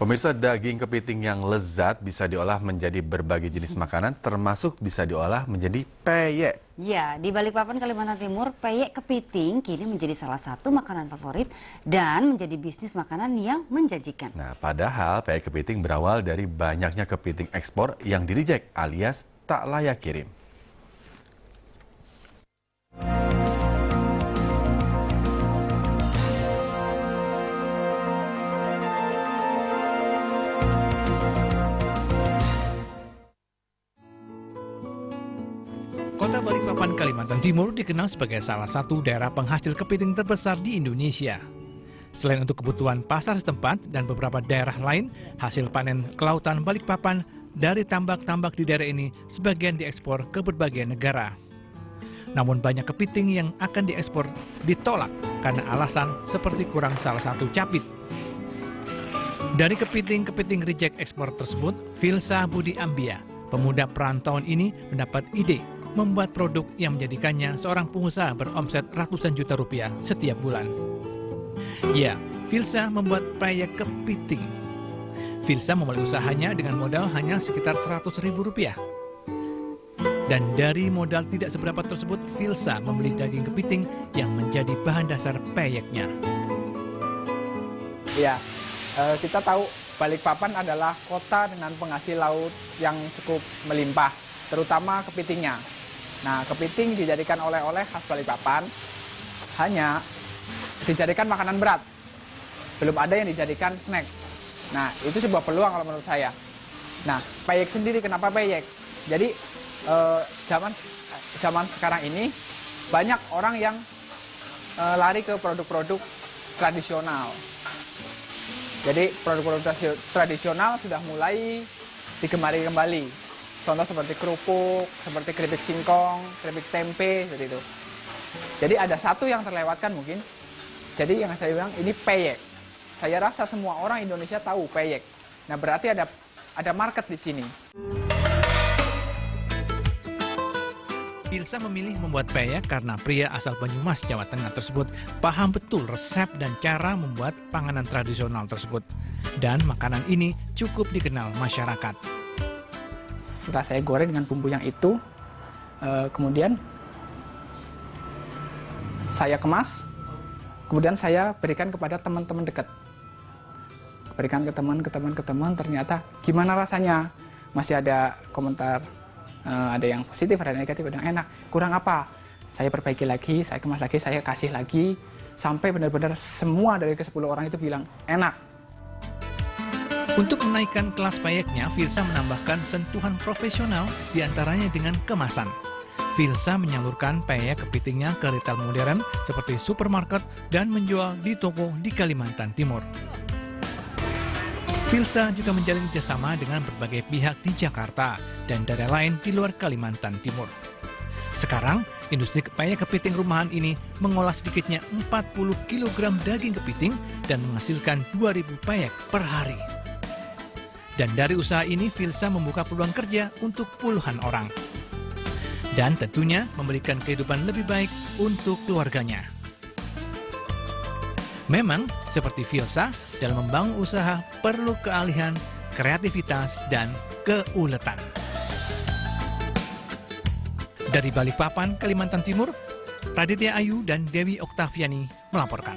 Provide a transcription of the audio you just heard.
Pemirsa, daging kepiting yang lezat bisa diolah menjadi berbagai jenis makanan, termasuk bisa diolah menjadi peyek. Ya, di Balikpapan, Kalimantan Timur, peyek kepiting kini menjadi salah satu makanan favorit dan menjadi bisnis makanan yang menjanjikan. Nah, padahal peyek kepiting berawal dari banyaknya kepiting ekspor yang di-reject alias tak layak kirim. Kota Balikpapan, Kalimantan Timur dikenal sebagai salah satu daerah penghasil kepiting terbesar di Indonesia. Selain untuk kebutuhan pasar setempat dan beberapa daerah lain, hasil panen kelautan Balikpapan dari tambak-tambak di daerah ini sebagian diekspor ke berbagai negara. Namun banyak kepiting yang akan diekspor ditolak karena alasan seperti kurang salah satu capit. Dari kepiting reject ekspor tersebut, Filsa Budi Ambia, pemuda perantauan ini mendapat ide membuat produk yang menjadikannya seorang pengusaha beromset ratusan juta rupiah setiap bulan. Ya, Filsa membuat peyek kepiting. Filsa memulai usahanya dengan modal hanya sekitar Rp100.000. Dan dari modal tidak seberapa tersebut, Filsa membeli daging kepiting yang menjadi bahan dasar peyeknya. Ya, kita tahu Balikpapan adalah kota dengan penghasil laut yang cukup melimpah, terutama kepitingnya. Nah, kepiting dijadikan oleh-oleh khas Balikpapan, hanya dijadikan makanan berat. Belum ada yang dijadikan snack. Nah, itu sebuah peluang kalau menurut saya. Nah, peyek sendiri, kenapa peyek? Jadi, zaman sekarang ini, banyak orang yang lari ke produk-produk tradisional. Jadi, produk-produk tradisional sudah mulai digemari kembali. Contoh seperti kerupuk, seperti keripik singkong, keripik tempe, seperti itu. Jadi ada satu yang terlewatkan mungkin. Jadi yang saya bilang ini peyek. Saya rasa semua orang Indonesia tahu peyek. Nah, berarti ada market di sini. Filsa memilih membuat peyek karena pria asal Banyumas, Jawa Tengah tersebut paham betul resep dan cara membuat panganan tradisional tersebut. Dan makanan ini cukup dikenal masyarakat. Setelah saya goreng dengan bumbu yang itu, kemudian saya kemas, kemudian saya berikan kepada teman-teman dekat. Berikan ke teman, ternyata gimana rasanya? Masih ada komentar, ada yang positif, ada yang negatif, ada yang enak. Kurang apa? Saya perbaiki lagi, saya kemas lagi, saya kasih lagi, sampai benar-benar semua dari ke-10 orang itu bilang enak. Untuk menaikkan kelas peyeknya, Filsa menambahkan sentuhan profesional diantaranya dengan kemasan. Filsa menyalurkan peyek kepitingnya ke retail modern seperti supermarket dan menjual di toko di Kalimantan Timur. Filsa juga menjalin kerjasama dengan berbagai pihak di Jakarta dan daerah lain di luar Kalimantan Timur. Sekarang, industri peyek kepiting rumahan ini mengolah sedikitnya 40 kg daging kepiting dan menghasilkan 2.000 peyek per hari. Dan dari usaha ini, Filsa membuka peluang kerja untuk puluhan orang. Dan tentunya memberikan kehidupan lebih baik untuk keluarganya. Memang, seperti Filsa, dalam membangun usaha perlu keahlian, kreativitas, dan keuletan. Dari Balikpapan, Kalimantan Timur, Raditya Ayu dan Dewi Oktaviani melaporkan.